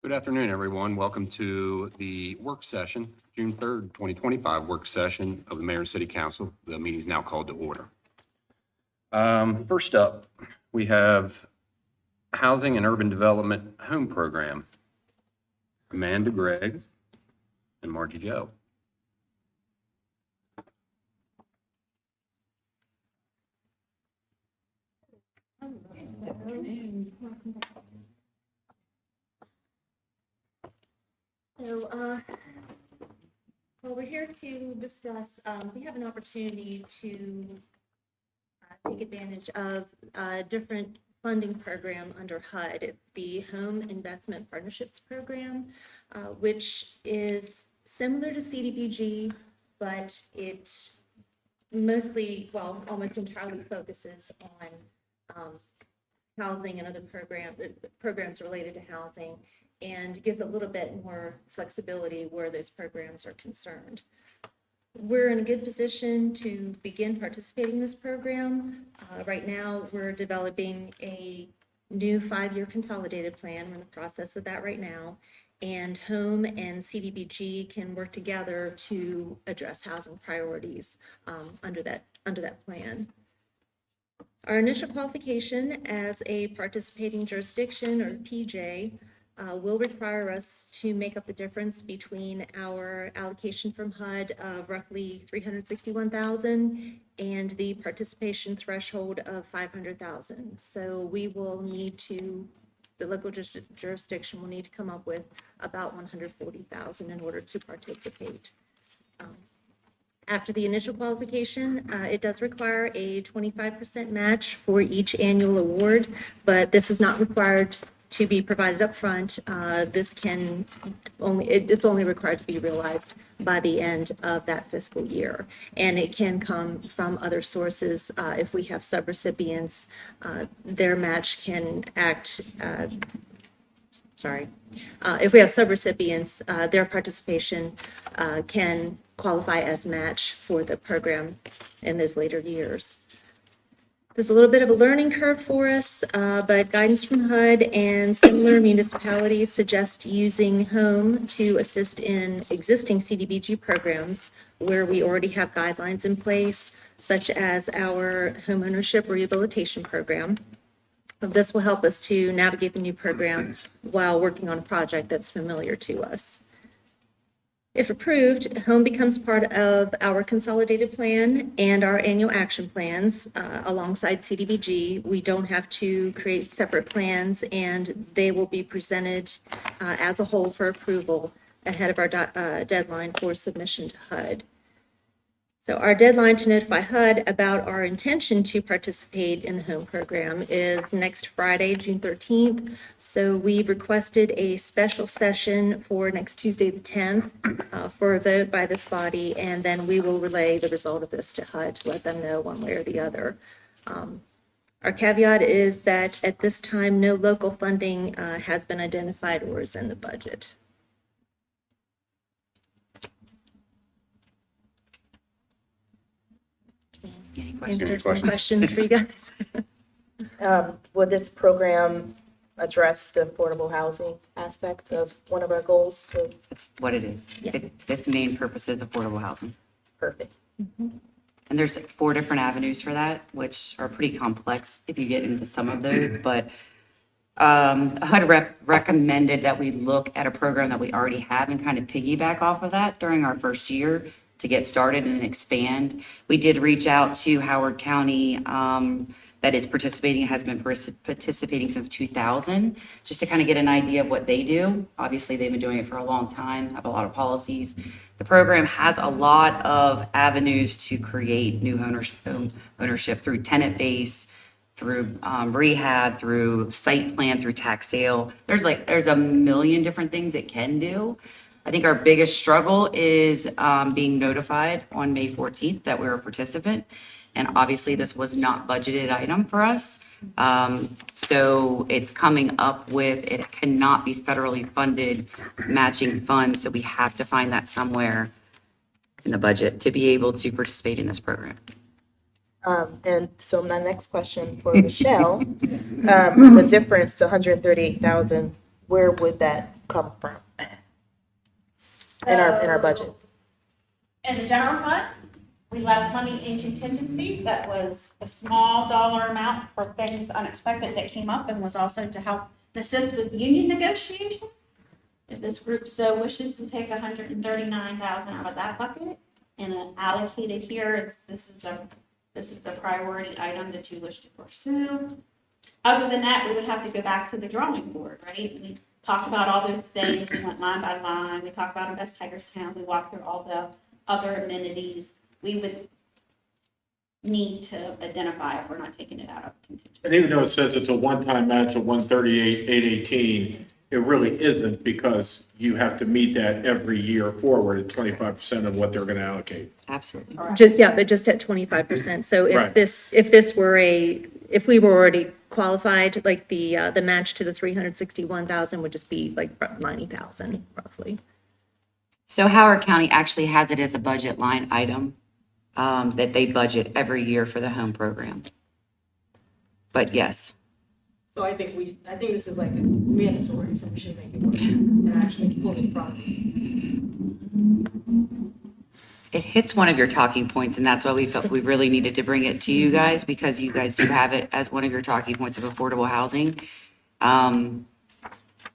Good afternoon, everyone. Welcome to the work session, June 3rd, 2025 work session of the Mayor and City Council. The meeting is now called to order. First up, we have Housing and Urban Development Home Program. Amanda Gregg and Margie Joe. So, well, we're here to discuss, we have an opportunity to take advantage of a different funding program under HUD. It's the Home Investment Partnerships Program, which is similar to CDBG, but it mostly, well, almost entirely focuses on housing and other programs related to housing, and gives a little bit more flexibility where those programs are concerned. We're in a good position to begin participating in this program. Right now, we're developing a new 5-year consolidated plan. We're in the process of that right now. And Home and CDBG can work together to address housing priorities under that plan. Our initial qualification as a participating jurisdiction, or PJ, will require us to make up the difference between our allocation from HUD of roughly $361,000 and the participation threshold of $500,000. So we will need to, the local jurisdiction will need to come up with about $140,000 in order to participate. After the initial qualification, it does require a 25% match for each annual award, but this is not required to be provided up front. This can only, it's only required to be realized by the end of that fiscal year. And it can come from other sources. If we have subrecipients, their match can act, if we have subrecipients, their participation can qualify as match for the program in those later years. There's a little bit of a learning curve for us, but guidance from HUD and similar municipalities suggest using Home to assist in existing CDBG programs where we already have guidelines in place, such as our homeownership rehabilitation program. This will help us to navigate the new program while working on a project that's familiar to us. If approved, Home becomes part of our consolidated plan and our annual action plans alongside CDBG. We don't have to create separate plans, and they will be presented as a whole for approval ahead of our deadline for submission to HUD. So our deadline to notify HUD about our intention to participate in the Home program is next Friday, June 13th. So we've requested a special session for next Tuesday, the 10th, for a vote by this body, and then we will relay the result of this to HUD to let them know one way or the other. Our caveat is that at this time, no local funding has been identified or is in the budget. Answer some questions for you guys. Will this program address the affordable housing aspect of one of our goals? So, That's what it is. Yeah. Its main purpose is affordable housing. perfect. And there's 4 different avenues for that, which are pretty complex if you get into some of those. But HUD recommended that we look at a program that we already have and kind of piggyback off of that during our first year to get started and then expand. We did reach out to Howard County that is participating, has been participating since 2000, just to kind of get an idea of what they do. Obviously, they've been doing it for a long time, have a lot of policies. The program has a lot of avenues to create new ownership through tenant base, through rehab, through site plan, through tax sale. There's a million different things it can do. I think our biggest struggle is being notified on May 14th that we're a participant. And obviously, this was not budgeted item for us. So it's coming up with, it cannot be federally funded matching funds. So we have to find that somewhere in the budget to be able to participate in this program. And so my next question for Michelle, the difference, the 138,000, where would that come from in our budget? In the general fund, we left money in contingency that was a small dollar amount for things unexpected that came up and was also to help assist with union negotiations. If this group so wishes to take $139,000 out of that bucket and allocate it here, this is a priority item that you wish to pursue. Other than that, we would have to go back to the drawing board, right? We talked about all those things, we went line by line, we talked about Invest Tigerstown, we walked through all the other amenities. We would need to identify if we're not taking it out of contingency. And even though it says it's a one-time match of 138,818, it really isn't because you have to meet that every year forward at 25% of what they're going to allocate. Absolutely. Just, yeah, but just at 25%. So if Right. if we were already qualified, like the match to the 361,000 would just be like 90,000 roughly. So Howard County actually has it as a budget line item that they budget every year for the home program. But yes, So I think this is like mandatory, so we should make it work and actually pull it from. it hits one of your talking points, and that's why we felt we really needed to bring it to you guys, because you guys do have it as one of your talking points of affordable housing.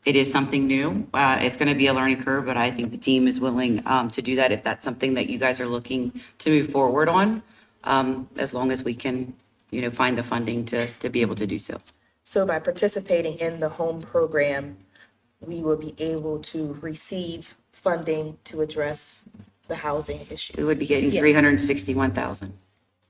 It is something new. It's going to be a learning curve, but I think the team is willing to do that if that's something that you guys are looking to move forward on, as long as we can, find the funding to be able to do so. So by participating in the home program, we will be able to receive funding to address the housing issues. We would be getting Yes. 361,000.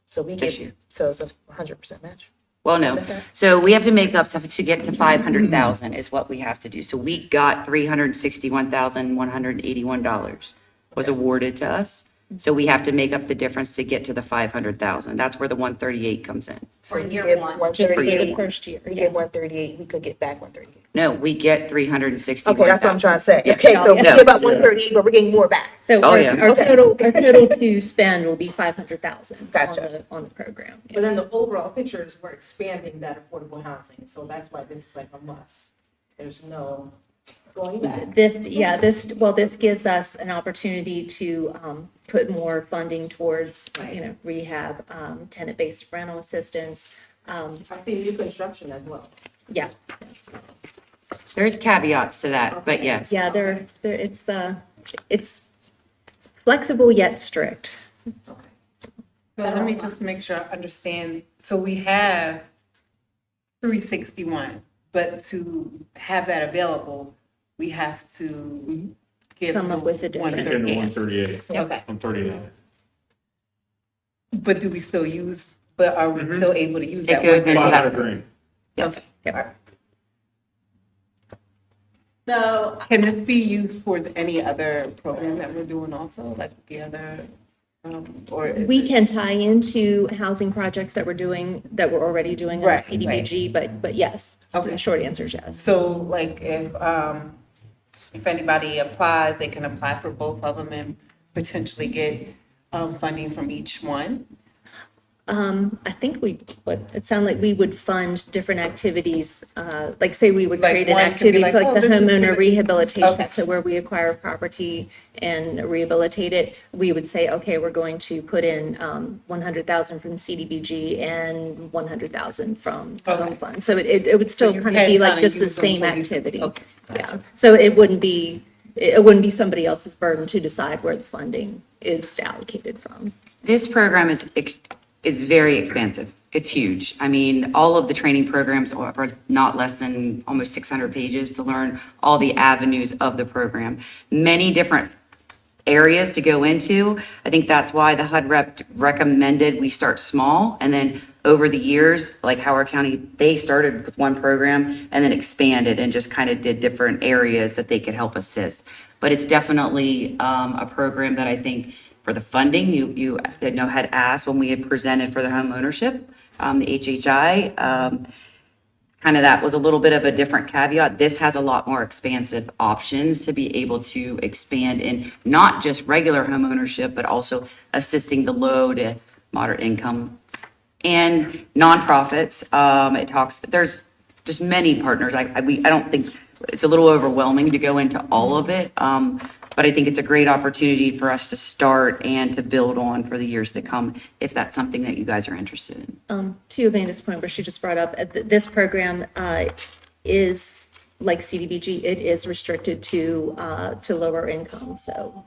So we this get, year. so it's a 100% match. Well, no. What's that? So we have to make up to get to 500,000 is what we have to do. So we got $361,181 was awarded to us. So we have to make up the difference to get to the 500,000. That's where the 138 comes in. For So we year get one. Just for the 138. first year. We yeah. get 138, we could get back 138. No, we get 361,000. Okay, that's what I'm trying to say. Yeah. Okay, so we No. get about 138, but we're getting more back. So Oh, our, yeah. our Okay. total to spend will be 500,000 Gotcha. on the program. But then the overall picture is we're expanding that affordable housing, so that's why this is like a must. There's no going back. This gives us an opportunity to put more funding towards, rehab, tenant-based rental assistance. I see new construction as well. Yeah, There's caveats to that, but yes. yeah, it's flexible yet strict. So let me just make sure I understand. So we have 361, but to have that available, we have to give. Come up with a different- Get into Yeah. 138, Okay, 139. but do we still use, but are we still able to use It that? goes into 500 that. grand. Yes. So Can this be used towards any other program that we're doing also, like the other, or? is We it- can tie into housing projects that we're already doing under Right, CDBG, but yes. Okay. The short answer is yes. So like if anybody applies, they can apply for both of them and potentially get funding from each one? I think it sounded like we would fund different activities, like say we would Like create an one could be activity like, for like oh, the this is for homeowner the- rehabilitation. Okay. So where we acquire property and rehabilitate it, we would say, okay, we're going to put in 100,000 from CDBG and 100,000 from the home Okay. fund. So it would still you kind of can be like kinda just the use them same for these- activity. okay, Yeah. So it wouldn't be somebody else's burden to decide where the funding is allocated from. This program is very expansive. It's huge. I mean, all of the training programs are not less than almost 600 pages to learn all the avenues of the program. Many different areas to go into. I think that's why the HUD rep recommended we start small, and then over the years, like Howard County, they started with one program and then expanded and just kind of did different areas that they could help assist. But it's definitely a program that I think for the funding, you had asked when we had presented for the home ownership, the HHI, kind of that was a little bit of a different caveat. This has a lot more expansive options to be able to expand in not just regular home ownership, but also assisting the low to moderate income and nonprofits. There's just many partners. I don't think it's a little overwhelming to go into all of it. But I think it's a great opportunity for us to start and to build on for the years to come, if that's something that you guys are interested in. To Amanda's point where she just brought up, this program is, like CDBG, it is restricted to lower income, so.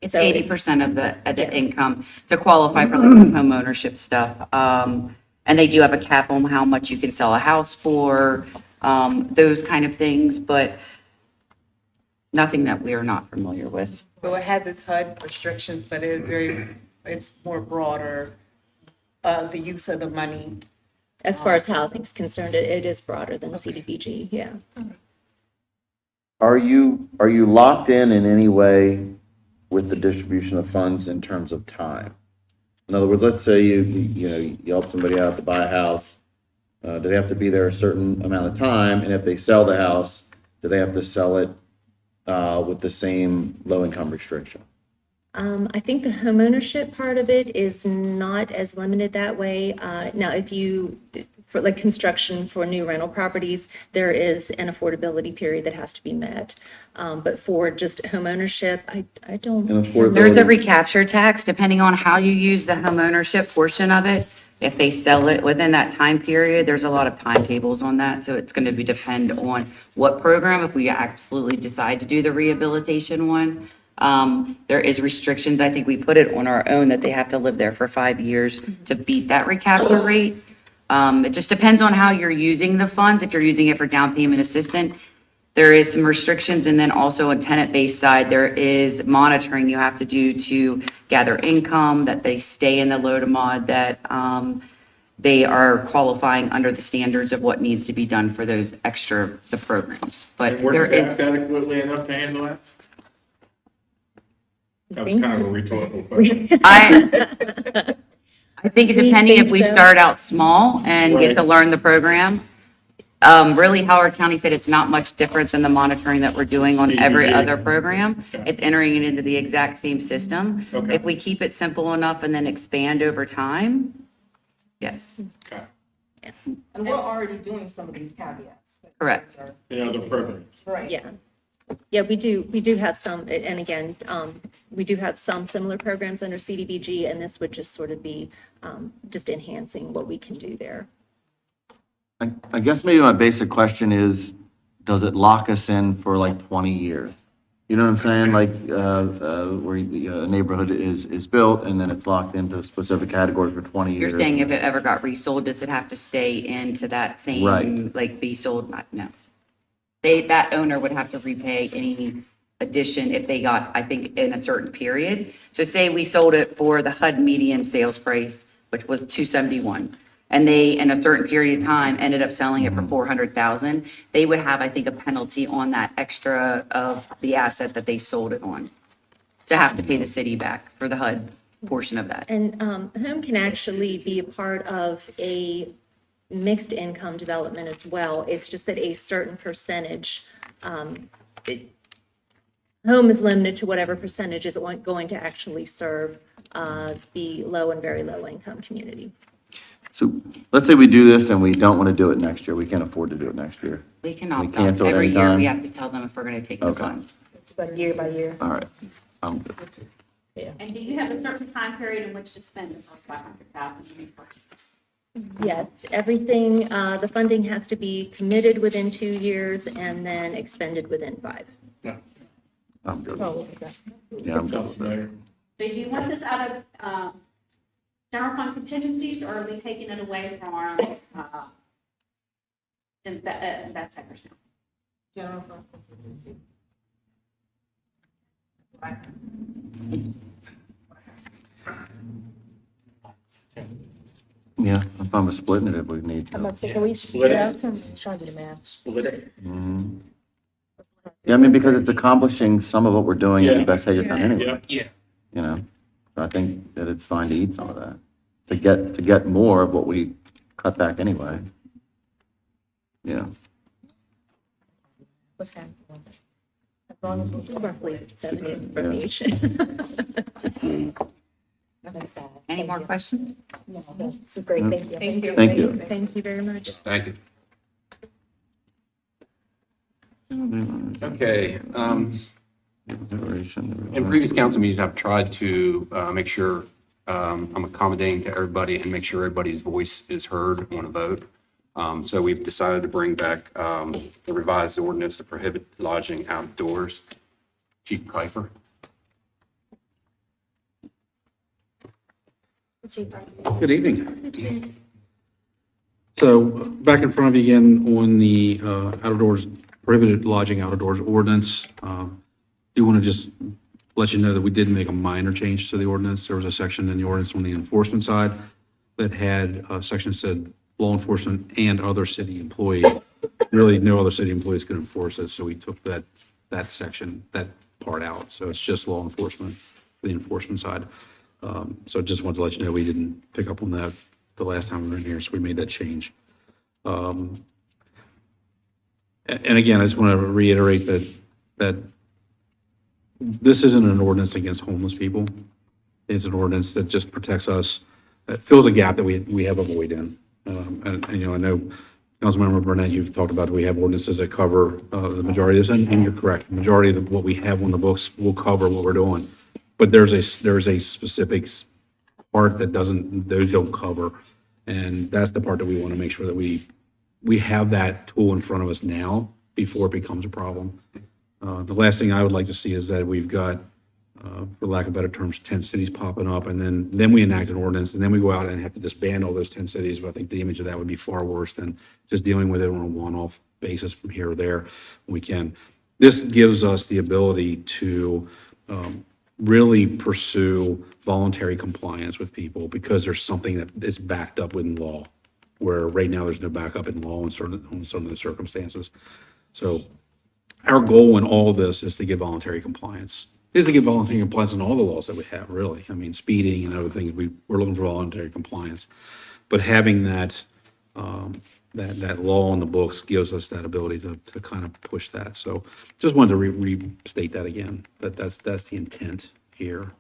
It's So- 80% of the income to qualify for like the home ownership stuff. And they do have a cap on how much you can sell a house for, those kind of things, but nothing that we are not familiar with. So it has its HUD restrictions, but it is it's more broader, the use of the money. As far as housing is concerned, it is broader than CDBG, yeah. Are you locked in any way with the distribution of funds in terms of time? In other words, let's say you help somebody out to buy a house. Do they have to be there a certain amount of time? And if they sell the house, do they have to sell it with the same low income restriction? I think the homeownership part of it is not as limited that way. Now, for like construction for new rental properties, there is an affordability period that has to be met. But for just homeownership, I don't. And affordability? There's a recapture tax, depending on how you use the home ownership portion of it. If they sell it within that time period, there's a lot of timetables on that. So it's going to depend on what program, if we absolutely decide to do the rehabilitation one. There is restrictions. I think we put it on our own that they have to live there for 5 years to beat that recapture rate. It just depends on how you're using the funds. If you're using it for down payment assistance, there is some restrictions. And then also on tenant-based side, there is monitoring you have to do to gather income, that they stay in the low to mod, that they are qualifying under the standards of what needs to be done for those the programs. But And we're there is, staffed adequately enough to handle that? That was kind of a rhetorical question. I think it We depending think if we so. start out small and get to Right. learn the program. Really, Howard County said it's not much different than the monitoring that we're doing on every CDBG. other program. Okay. It's entering it into the exact same system. Okay. If we keep it simple enough and then expand over time, yes, Okay. And we're already doing some of these caveats. Correct. In other programs. Right. Yeah. Yeah, we do have some, and again, we do have some similar programs under CDBG, and this would just sort of be just enhancing what we can do there. I guess maybe my basic question is, does it lock us in for like 20 years? You know what I'm saying? Like, where a neighborhood is built and then it's locked into a specific category for 20 years. You're saying if it ever got resold, does it have to stay into that same, Right. like be sold? No. That owner would have to repay any addition if they got, I think, in a certain period. So say we sold it for the HUD median sales price, which was 271, and they, in a certain period of time, ended up selling it for 400,000, they would have, I think, a penalty on that extra of the asset that they sold it on, to have to pay the city back for the HUD portion of that. And home can actually be a part of a mixed income development as well. It's just that a certain percentage, home is limited to whatever percentage is going to actually serve the low and very low income community. So let's say we do this and we don't want to do it next year. We can't afford to do it next year. We can We opt out. cancel it Every year, we anytime? have to tell them if we're going to take the Okay. fund. But year by year. All right. I'm good. And do you have a certain time period in which to spend the first 500,000 you repurchase? Yes, everything, the funding has to be committed within 2 years and then expended within 5. I'm good. Oh, okay. Yeah, I'm good Sounds with that. familiar. So do you want this out of general fund contingencies, or are we taking it away from our invest takers now? General fund. Yeah, I'm fine with splitting it if we need I'm about to. to say, can we Split it. Yeah, I was trying to do the math. Split it. Mhm. Yeah, I mean, because it's accomplishing some of what we're doing in Yeah. the best Hagerstown anyway, Yeah. you know? So I think that it's fine to eat some of that, to get more of what we cut back anyway. Yeah. What's happening? As long as we're Roughly 70 from Yeah. each. That's sad. Any Thank more you. questions? No, this is great, thank you. Thank you. Thank you. Thank you very much. Thank you. Okay, in previous council meetings, I've tried to make sure I'm accommodating to everybody and make sure everybody's voice is heard on a vote. So we've decided to bring back the revised ordinance to prohibit lodging outdoors. Chief Kiefer. Good evening. So back in front of you again on the outdoors, prohibited lodging outdoors ordinance. Do want to just let you know that we did make a minor change to the ordinance. There was a section in the ordinance on the enforcement side that had a section that said law enforcement and other city employees. Really, no other city employees could enforce it, so we took that section, that part out. So it's just law enforcement, the enforcement side. So just wanted to let you know we didn't pick up on that the last time we were in here, so we made that change. And again, I just want to reiterate that this isn't an ordinance against homeless people. It's an ordinance that just protects us, that fills a gap that we have a void in. And you know, I know Councilmember Burnett, you've talked about, we have ordinances that cover the majority of this, and you're correct. The majority of what we have on the books will cover what we're doing. But there's a specific part that those don't cover. And that's the part that we want to make sure that we have that tool in front of us now before it becomes a problem. The last thing I would like to see is that we've got, for lack of better terms, 10 cities popping up, and then we enact an ordinance, and then we go out and have to disband all those 10 cities. But I think the image of that would be far worse than just dealing with it on a one-off basis from here or there. This gives us the ability to really pursue voluntary compliance with people because there's something that is backed up in law, where right now there's no backup in law on some of the circumstances. So our goal in all of this is to get voluntary compliance. Is to get voluntary compliance on all the laws that we have, really. I mean, speeding and other things, we're looking for voluntary compliance. But having that law on the books gives us that ability to kind of push that. So just wanted to restate that again, that's the intent here.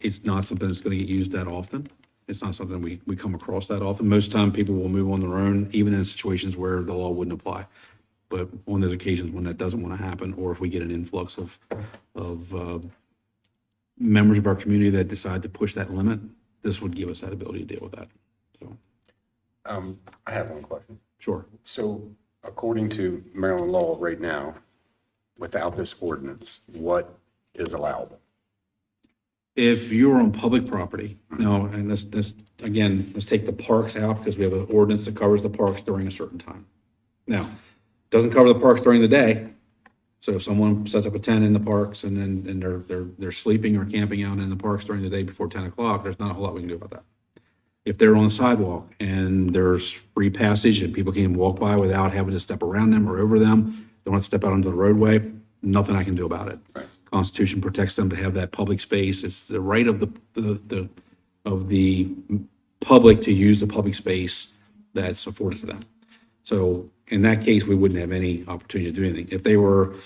It's not something that's going to get used that often. It's not something we come across that often. Most time people will move on their own, even in situations where the law wouldn't apply. But on those occasions when that doesn't want to happen, or if we get an influx of members of our community that decide to push that limit, this would give us that ability to deal with that. So, I have one question. sure. So according to Maryland law right now, without this ordinance, what is allowable? If you're on public property, now, and let's take the parks out because we have an ordinance that covers the parks during a certain time. Now, doesn't cover the parks during the day. So if someone sets up a tent in the parks and they're sleeping or camping out in the parks during the day before 10 o'clock, there's not a whole lot we can do about that. If they're on the sidewalk and there's free passage and people can walk by without having to step around them or over them, don't want to step out onto the roadway, nothing I can do about it. Right. Constitution protects them to have that public space. It's the right of the public to use the public space that's afforded to them. So in that case, we wouldn't have any opportunity to do anything. If they were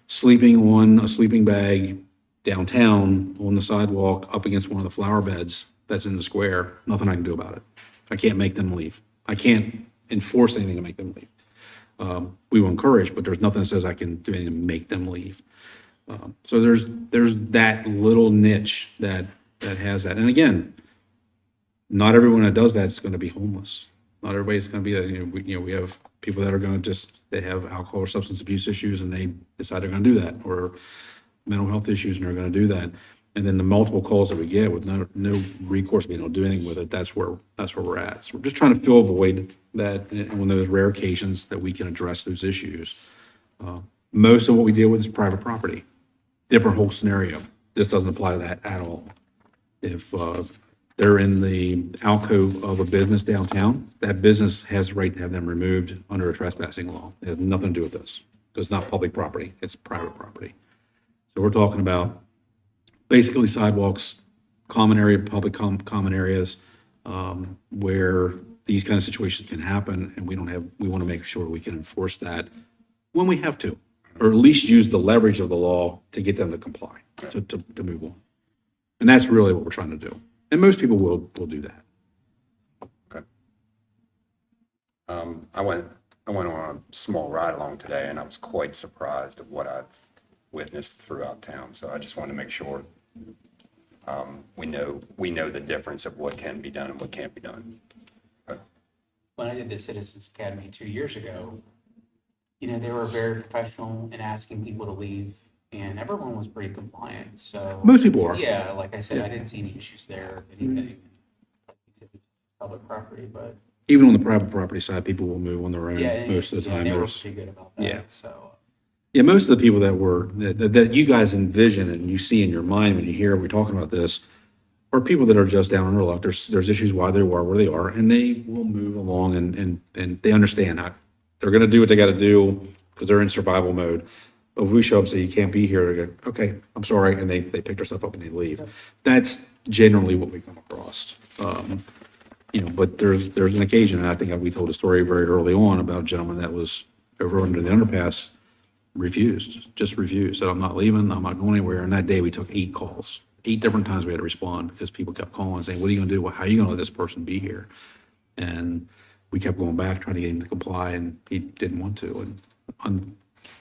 sleeping on a sleeping bag downtown on the sidewalk up against one of the flower beds that's in the square, nothing I can do about it. I can't make them leave. I can't enforce anything to make them leave. We will encourage, but there's nothing that says I can do anything to make them leave. So there's that little niche that has that. And again, not everyone that does that is going to be homeless. Not everybody's going to be, we have people that are going to they have alcohol or substance abuse issues and they decide they're going to do that, or mental health issues and they're going to do that. And then the multiple calls that we get with no recourse, being able to do anything with it, that's where we're at. So we're just trying to fill a void that on those rare occasions that we can address those issues. Most of what we deal with is private property. Different whole scenario. This doesn't apply to that at all. If they're in the alcove of a business downtown, that business has the right to have them removed under a trespassing law. It has nothing to do with this. It's not public property, it's private property. So we're talking about basically sidewalks, common area, public common areas, where these kind of situations can happen, and we want to make sure we can enforce that when we have to, or at least use the leverage of the law to get them to comply, to move on. And that's really what we're trying to do. And most people will do that. Okay. I went I went on a small ride along today and I was quite surprised at what I've witnessed throughout town. So I just wanted to make sure we know the difference of what can be done and what can't be done. When I did the Citizens Academy 2 years ago, you know, they were very professional in asking people to leave, and everyone was pretty compliant, so. Most people are. Yeah, like I said, I didn't see any issues there, if anything. Like you said, it's public property, but, Even on the private property side, people will move on their yeah. own most of the yeah, time. They were There's, pretty good about yeah. that, so. yeah, most of the people that you guys envision and you see in your mind when you hear we talking about this are people that are just down on their luck. There's issues why they are where they are, and they will move along and they understand that they're going to do what they got to do because they're in survival mode. But if we show up and say you can't be here, they go, okay, I'm sorry, and they pick their stuff up and they leave. That's generally what we come across. You know, but there's an occasion, and I think we told a story very early on about a gentleman that was over under the underpass, just refused, said, I'm not leaving, I'm not going anywhere. And that day we took 8 calls, 8 different times we had to respond because people kept calling saying, what are you going to do? Well, how are you going to let this person be here? And we kept going back, trying to get him to comply, and he didn't want to. And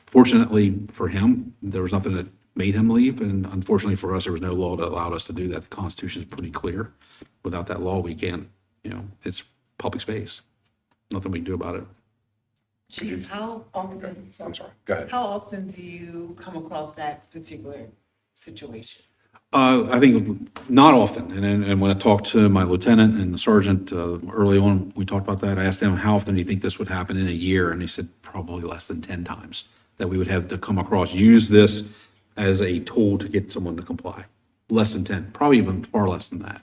unfortunately for him, there was nothing that made him leave. And unfortunately for us, there was no law that allowed us to do that. The Constitution is pretty clear. Without that law, we can't, you know, it's public space. Nothing we can do about it. Chief, how often, I'm sorry, go ahead. how often do you come across that particular situation? I think not often. And when I talked to my lieutenant and the sergeant early on, we talked about that. I asked them, how often do you think this would happen in a year? And they said probably less than 10 times that we would have to come across, use this as a tool to get someone to comply. Less than 10, probably even far less than that.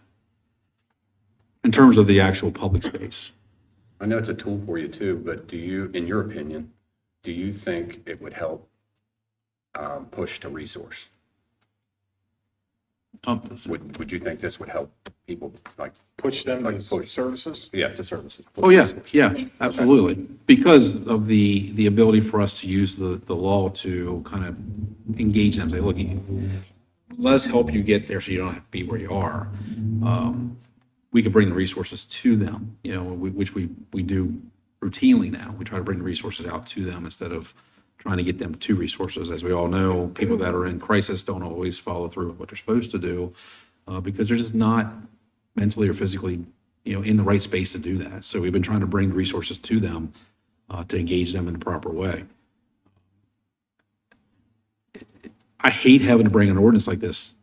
In terms of the actual public space. I know it's a tool for you too, but do you, in your opinion, do you think it would help push to resource? Would you think this would help people like, Push them Like to push. services? yeah, to services? Oh, yeah, yeah, absolutely. Because of the ability for us to use the law to kind of engage them, say, look, let us help you get there so you don't have to be where you are. We could bring the resources to them, you know, which we do routinely now. We try to bring the resources out to them instead of trying to get them to resources. As we all know, people that are in crisis don't always follow through with what they're supposed to do because they're just not mentally or physically, you know, in the right space to do that. So we've been trying to bring resources to them to engage them in the proper way. I hate having to bring an ordinance like this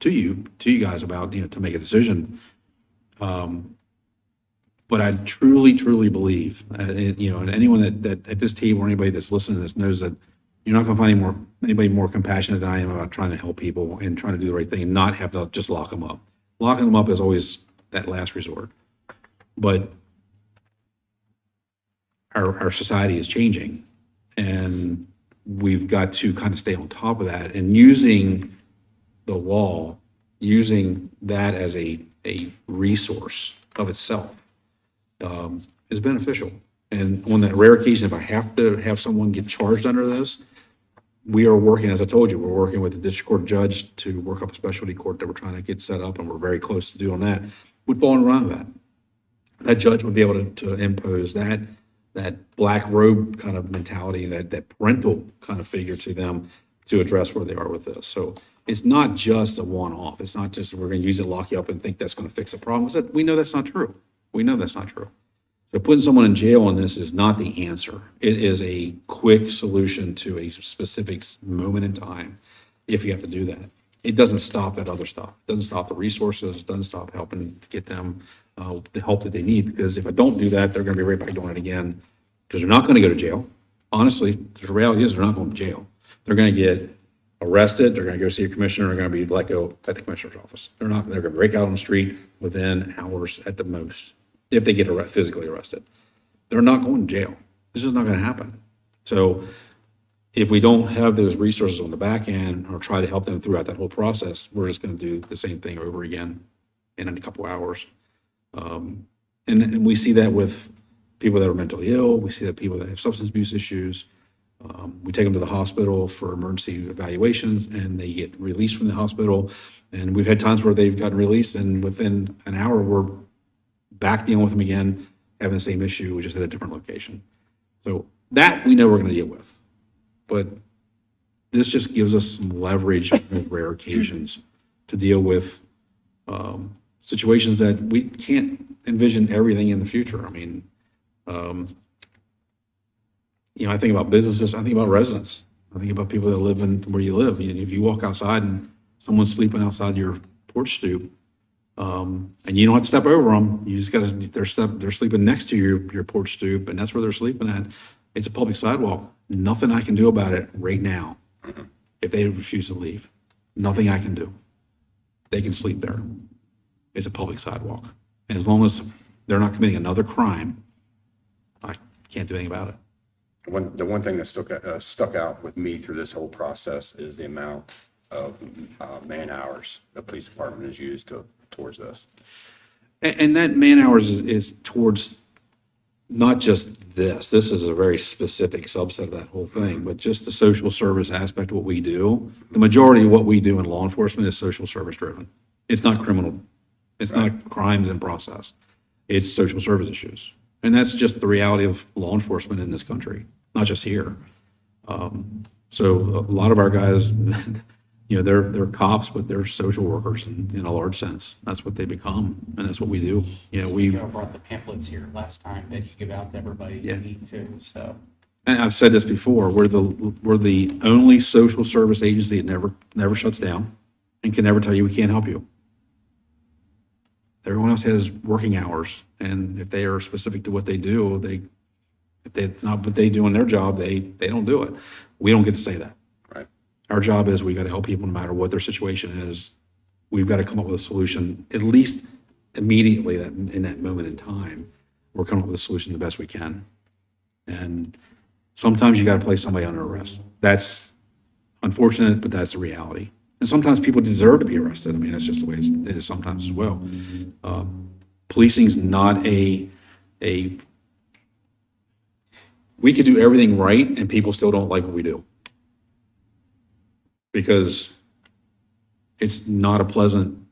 to you guys about, you know, to make a decision. But I truly, truly believe, you know, and anyone that at this table or anybody that's listening to this knows that you're not going to find anybody more compassionate than I am about trying to help people and trying to do the right thing and not have to just lock them up. Locking them up is always that last resort. But our society is changing, and we've got to kind of stay on top of that, and using the law, using that as a resource of itself is beneficial. And on that rare occasion, if I have to have someone get charged under this, we are working, as I told you, we're working with the district court judge to work up a specialty court that we're trying to get set up, and we're very close to doing that. Would fall in line with that. That judge would be able to impose that black robe kind of mentality, that parental kind of figure to them to address where they are with this. So it's not just a one-off. It's not just we're going to use it, lock you up, and think that's going to fix a problem. We know that's not true. We know that's not true. So putting someone in jail on this is not the answer. It is a quick solution to a specific moment in time if you have to do that. It doesn't stop that other stuff. It doesn't stop the resources. It doesn't stop helping to get them the help that they need. Because if I don't do that, they're going to be right back doing it again because they're not going to go to jail. Honestly, the reality is they're not going to jail. They're going to get arrested. They're going to go see a commissioner. They're going to be let go at the commissioner's office. They're going to break out on the street within hours at the most if they get physically arrested. They're not going to jail. This is not going to happen. So if we don't have those resources on the back end or try to help them throughout that whole process, we're just going to do the same thing over again in a couple hours. And we see that with people that are mentally ill. We see that people that have substance abuse issues. We take them to the hospital for emergency evaluations and they get released from the hospital. And we've had times where they've gotten released and within an hour, we're back dealing with them again, having the same issue, just at a different location. So that we know we're going to deal with. But this just gives us some leverage on those rare occasions to deal with situations that we can't envision everything in the future. I mean, I think about businesses, I think about residents, I think about people that live in where you live. If you walk outside and someone's sleeping outside your porch stoop, and you don't have to step over them, you just gotta, they're sleeping next to your porch stoop, and that's where they're sleeping at. It's a public sidewalk. Nothing I can do about it right now if they refuse to leave. Nothing I can do. They can sleep there. It's a public sidewalk. And as long as they're not committing another crime, I can't do anything about it. The one thing that stuck out with me through this whole process is the amount of man hours the police department has used towards this. And that man hours is towards not just this. This is a very specific subset of that whole thing, but just the social service aspect of what we do. The majority of what we do in law enforcement is social service driven. It's not criminal. It's not crimes in process. It's social service issues. And that's just the reality of law enforcement in this country, not just here. So a lot of our guys, they're cops, but they're social workers in a large sense. That's what they become, and that's what we do. We brought the pamphlets here last time that you give out to everybody Yeah. to meet too, so. And I've said this before, we're the only social service agency that never shuts down and can never tell you we can't help you. Everyone else has working hours, and if they are specific to what they do, if it's not what they do in their job, they don't do it. We don't get to say that. Right. Our job is we got to help people no matter what their situation is. We've got to come up with a solution, at least immediately in that moment in time. We're coming up with a solution the best we can. And sometimes you got to place somebody under arrest. That's unfortunate, but that's the reality. And sometimes people deserve to be arrested. I mean, that's just the way it is sometimes as well. Policing's not we could do everything right and people still don't like what we do. Because it's not a pleasant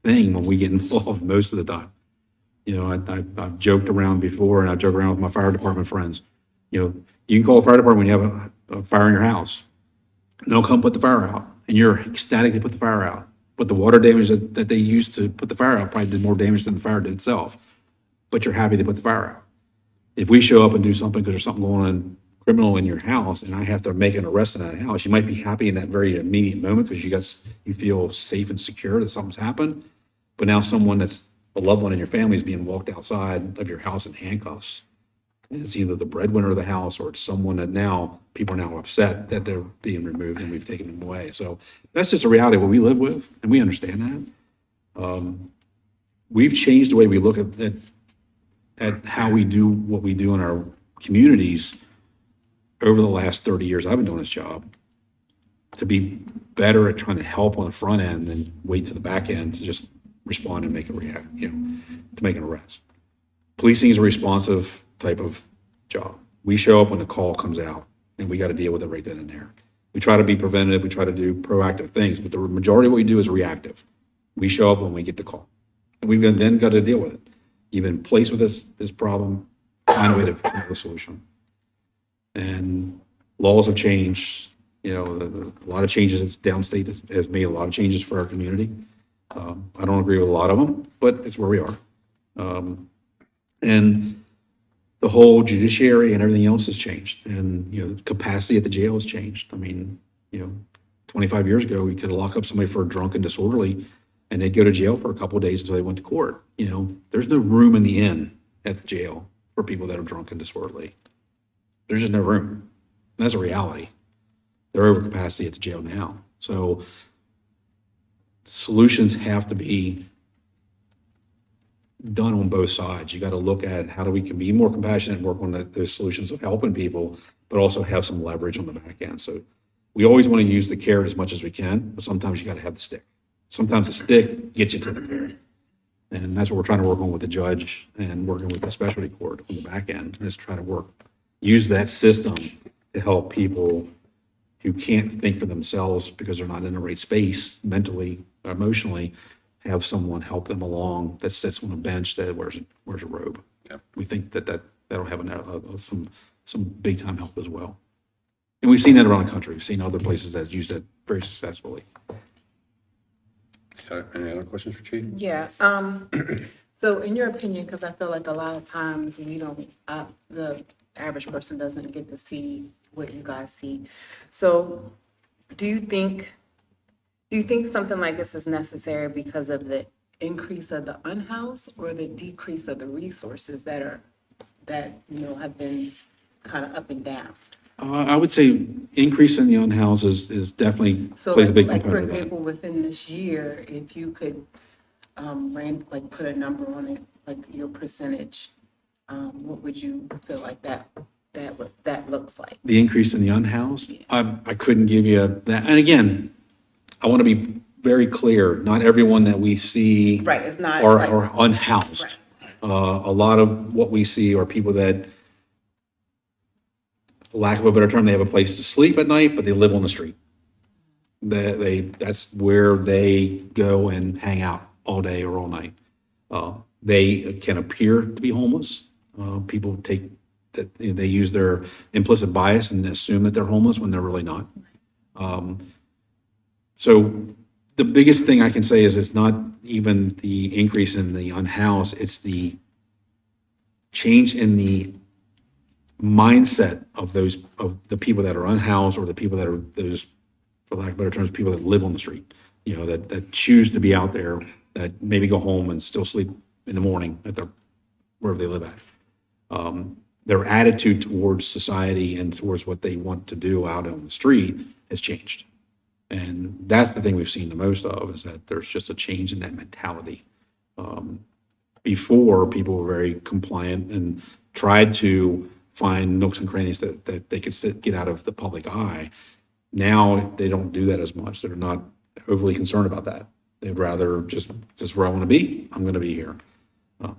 thing when we get involved most of the time. I've joked around before, and I joke around with my fire department friends. You can call the fire department when you have a fire in your house. And they'll come put the fire out, and you're ecstatic they put the fire out. But the water damage that they used to put the fire out probably did more damage than the fire did itself. But you're happy they put the fire out. If we show up and do something because there's something going on criminal in your house, and I have to make an arrest in that house, you might be happy in that very immediate moment because you feel safe and secure that something's happened. But now someone that's a loved one in your family is being walked outside of your house in handcuffs. And it's either the breadwinner of the house or it's someone that now people are now upset that they're being removed and we've taken them away. So that's just a reality of what we live with, and we understand that. We've changed the way we look at how we do what we do in our communities over the last 30 years I've been doing this job, to be better at trying to help on the front end than wait to the back end to just respond and make to make an arrest. Policing is a responsive type of job. We show up when the call comes out, and we got to deal with it right then and there. We try to be preventative, we try to do proactive things, but the majority of what we do is reactive. We show up when we get the call, and we've then got to deal with it. You've been placed with this problem, find a way to find a solution. And laws have changed. A lot of changes. It's downstate has made a lot of changes for our community. I don't agree with a lot of them, but it's where we are. And the whole judiciary and everything else has changed. And, the capacity at the jail has changed. I mean, 25 years ago, we could lock up somebody for a drunk and disorderly, and they'd go to jail for a couple of days until they went to court. There's no room in the inn at the jail for people that are drunk and disorderly. There's just no room. That's a reality. They're over capacity at the jail now. So solutions have to be done on both sides. You got to look at how we can be more compassionate and work on those solutions of helping people, but also have some leverage on the back end. So we always want to use the carrot as much as we can, but sometimes you got to have the stick. Sometimes the stick gets you to the carrot. And that's what we're trying to work on with the judge and working with the specialty court on the back end, is try to use that system to help people who can't think for themselves because they're not in the right space mentally or emotionally, have someone help them along that sits on a bench that wears a robe. Yep. We think that'll have some some big time help as well. And we've seen that around the country. We've seen other places that use that very successfully. Any other questions for Chief? Yeah, so in your opinion, because I feel like a lot of times we don't, the average person doesn't get to see what you guys see. So do you think something like this is necessary because of the increase of the unhoused or the decrease of the resources that have been kind of up and down? I would say increase in the unhoused is definitely So plays a big like for component of that. example, within this year, if you could, put a number on it, like your percentage, what would you feel like that looks like? The increase in the unhoused, I couldn't give you that. And again, I want to be very clear, not everyone that we see Right, it's not are unhoused. A lot of what we see are people that, lack of a better term, they have a place to sleep at night, but they live on the street. That's where they go and hang out all day or all night. They can appear to be homeless. People take that, they use their implicit bias and assume that they're homeless when they're really not. So the biggest thing I can say is it's not even the increase in the unhoused, it's the change in the mindset of the people that are unhoused, or the people that are those, for lack of better terms, people that live on the street, that choose to be out there, that maybe go home and still sleep in the morning at wherever they live at. Their attitude towards society and towards what they want to do out on the street has changed. And that's the thing we've seen the most of, is that there's just a change in that mentality. Before, people were very compliant and tried to find nooks and crannies that they could get out of the public eye. Now, they don't do that as much. They're not overly concerned about that. They'd rather just where I want to be, I'm going to be here.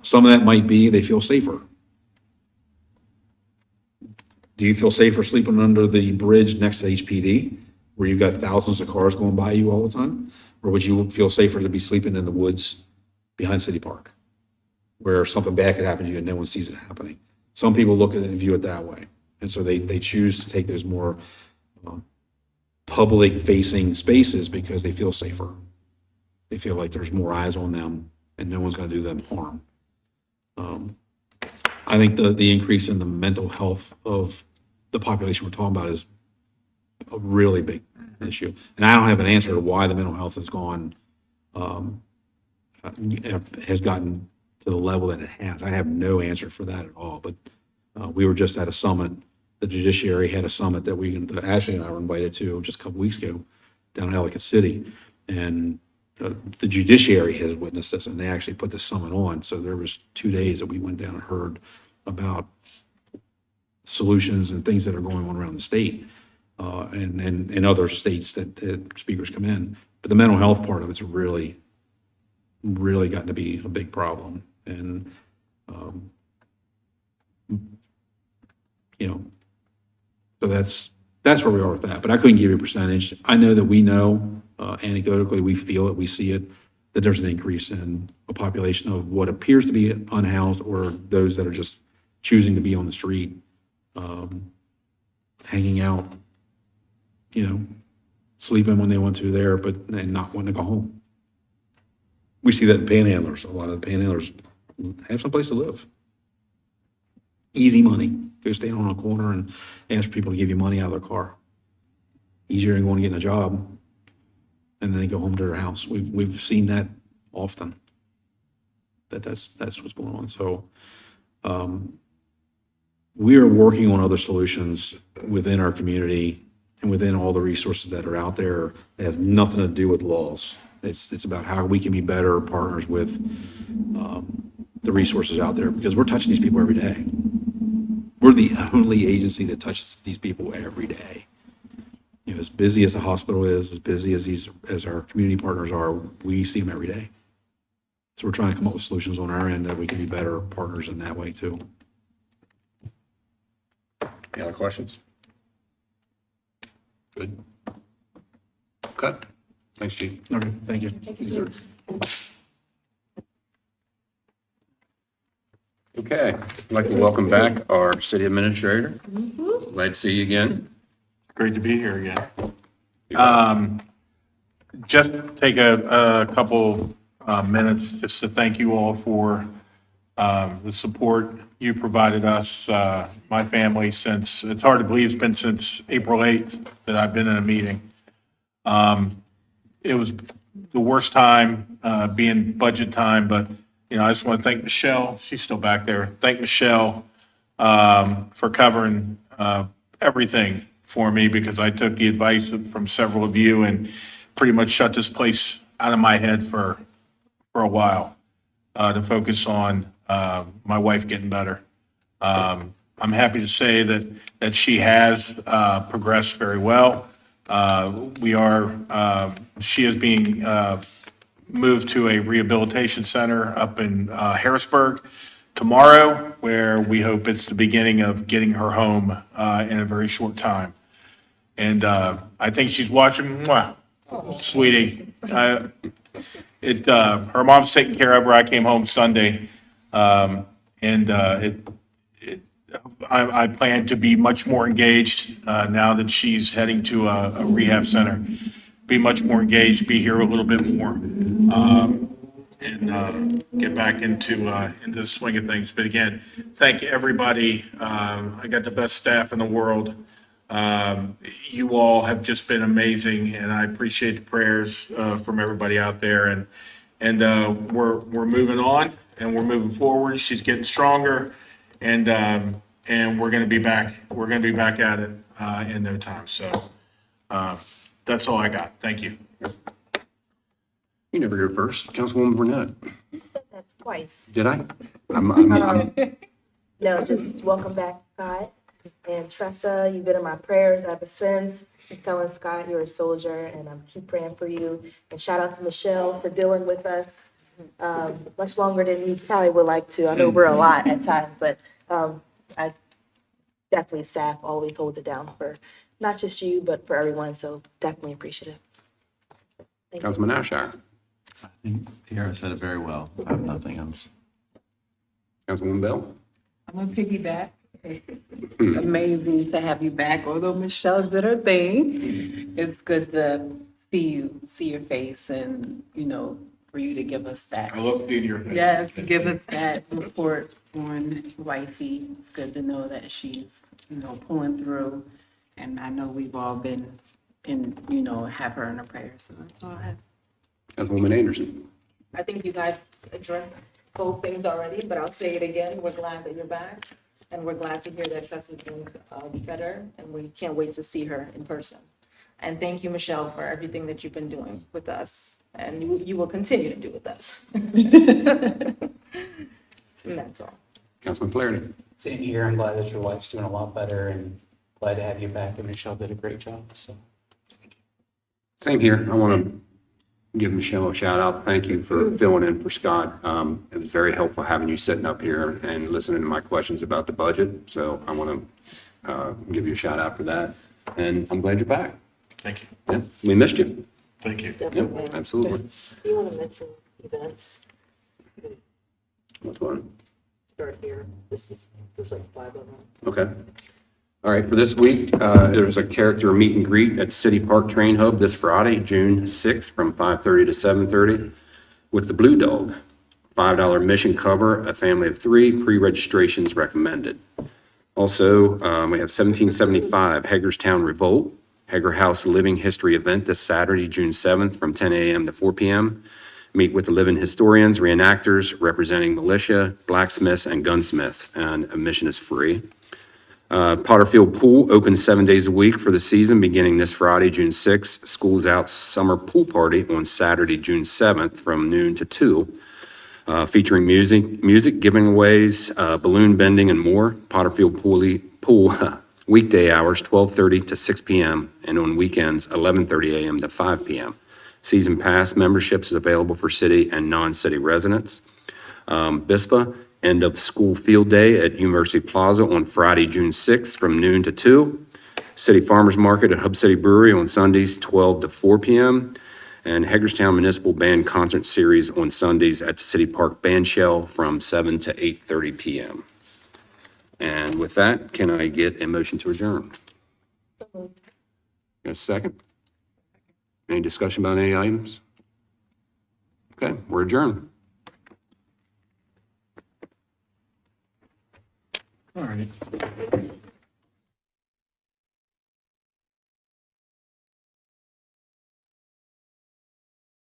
Some of that might be they feel safer. Do you feel safer sleeping under the bridge next to HPD, where you've got thousands of cars going by you all the time? Or would you feel safer to be sleeping in the woods behind City Park, where something bad could happen to you and no one sees it happening? Some people look at it and view it that way. And so they choose to take those more public-facing spaces because they feel safer. They feel like there's more eyes on them and no one's going to do them harm. I think the increase in the mental health of the population we're talking about is a really big issue. And I don't have an answer to why the mental health has gotten to the level that it has. I have no answer for that at all. But we were just at a summit. The judiciary had a summit that Ashley and I were invited to just a couple weeks ago down in Ellicott City. And the judiciary has witnessed this, and they actually put the summit on. So there was 2 days that we went down and heard about solutions and things that are going on around the state, and other states that speakers come in. But the mental health part of it's really, really gotten to be a big problem. And, so that's where we are with that. But I couldn't give you a percentage. I know that we know, anecdotally, we feel it, we see it, that there's an increase in a population of what appears to be unhoused, or those that are just choosing to be on the street, hanging out, sleeping when they want to there, and not wanting to go home. We see that in panhandlers. A lot of the panhandlers have someplace to live. Easy money. Go stand on a corner and ask people to give you money out of their car. Easier than going to get a job, and then they go home to their house. We've seen that often. That's what's going on. So we are working on other solutions within our community and within all the resources that are out there that have nothing to do with laws. It's about how we can be better partners with the resources out there, because we're touching these people every day. We're the only agency that touches these people every day. As busy as the hospital is, as busy as our community partners are, we see them every day. So we're trying to come up with solutions on our end that we can be better partners in that way too. Any other questions? Good. Okay. Thanks, Chief. Okay, thank you. Okay, I'd like to welcome back our city administrator. Glad to see you again. Great to be here again. Just take a couple minutes just to thank you all for the support you provided us, my family, since, it's hard to believe it's been since April 8th that I've been in a meeting. It was the worst time, being budget time, but, you know, I just want to thank Michelle, she's still back there, thank Michelle for covering everything for me, because I took the advice from several of you and pretty much shut this place out of my head for a while to focus on my wife getting better. I'm happy to say that she has progressed very well. She is being moved to a rehabilitation center up in Harrisburg tomorrow, where we hope it's the beginning of getting her home in a very short time. And I think she's watching. Mwah, sweetie. Her mom's taking care of her. I came home Sunday, and I plan to be much more engaged now that she's heading to a rehab center. Be much more engaged, be here a little bit more, and get back into the swing of things. But again, thank everybody. I got the best staff in the world. You all have just been amazing, and I appreciate the prayers from everybody out there. And we're moving on, and we're moving forward. She's getting stronger, and we're going to be back. We're going to be back at it in no time. So that's all I got. Thank you. You never go first. Councilwoman Burnett. You said that twice. Did I? I'm No, just welcome back, Scott. And Tressa, you've been in my prayers ever since. I'm telling Scott you're a soldier, and I'm keep praying for you. And shout out to Michelle for dealing with us much longer than you probably would like to. I know we're a lot at times, but I definitely, staff always holds it down for not just you, but for everyone. So definitely appreciative. Thank you. Councilman Ashire. I think Tiara said it very well. I have nothing else. Councilwoman Bell. I'm gonna piggyback. Amazing to have you back, although Michelle did her thing. It's good to see your face, and, you know, for you to give us that. I love seeing your face. Yes, give us that report on wifey. It's good to know that she's, you know, pulling through. And I know we've all been have her in our prayers. So that's all I have. Councilwoman Anderson. I think you guys addressed both things already, but I'll say it again. We're glad that you're back. And we're glad to hear that Tress is doing better. And we can't wait to see her in person. And thank you, Michelle, for everything that you've been doing with us. And you will continue to do with us. And that's all. Councilman Flaherty. Same here. I'm glad that your wife's doing a lot better, and glad to have you back. And Michelle did a great job. So Same here. I want to give Michelle a shout out. Thank you for filling in for Scott. It was very helpful having you sitting up here and listening to my questions about the budget. So I want to give you a shout out for that. And I'm glad you're back. Thank you. Yeah, we missed you. Thank you. Yep, absolutely. Do you want to mention events? What's one? Start here. There's like 5 of them. Okay. All right, for this week, there's a character meet and greet at City Park Train Hub this Friday, June 6th, from 5:30 to 7:30 with the Blue Dog. $5 admission cover, a family of 3, pre-registrations recommended. Also, we have 1775 Hagerstown Revolt, Hager House Living History event this Saturday, June 7th, from 10 a.m. to 4 p.m. Meet with the living historians, reenactors, representing militia, blacksmiths, and gunsmiths, and admission is free. Potterfield Pool opens 7 days a week for the season, beginning this Friday, June 6th. School's Out Summer Pool Party on Saturday, June 7th, from noon to 2, featuring music giveaways, balloon bending, and more. Potterfield Pool weekday hours, 12:30 to 6 p.m., and on weekends, 11:30 a.m. to 5 p.m. Season pass memberships is available for city and non-city residents. BISPA, end of school field day at University Plaza on Friday, June 6th, from noon to 2. City Farmers Market at Hub City Brewery on Sundays, 12 to 4 p.m. and Hagerstown Municipal Band Concert Series on Sundays at the City Park Band Shell from 7 to 8:30 p.m. And with that, can I get a motion to adjourn? Got a second? Any discussion about any items? Okay, we're adjourned. All right.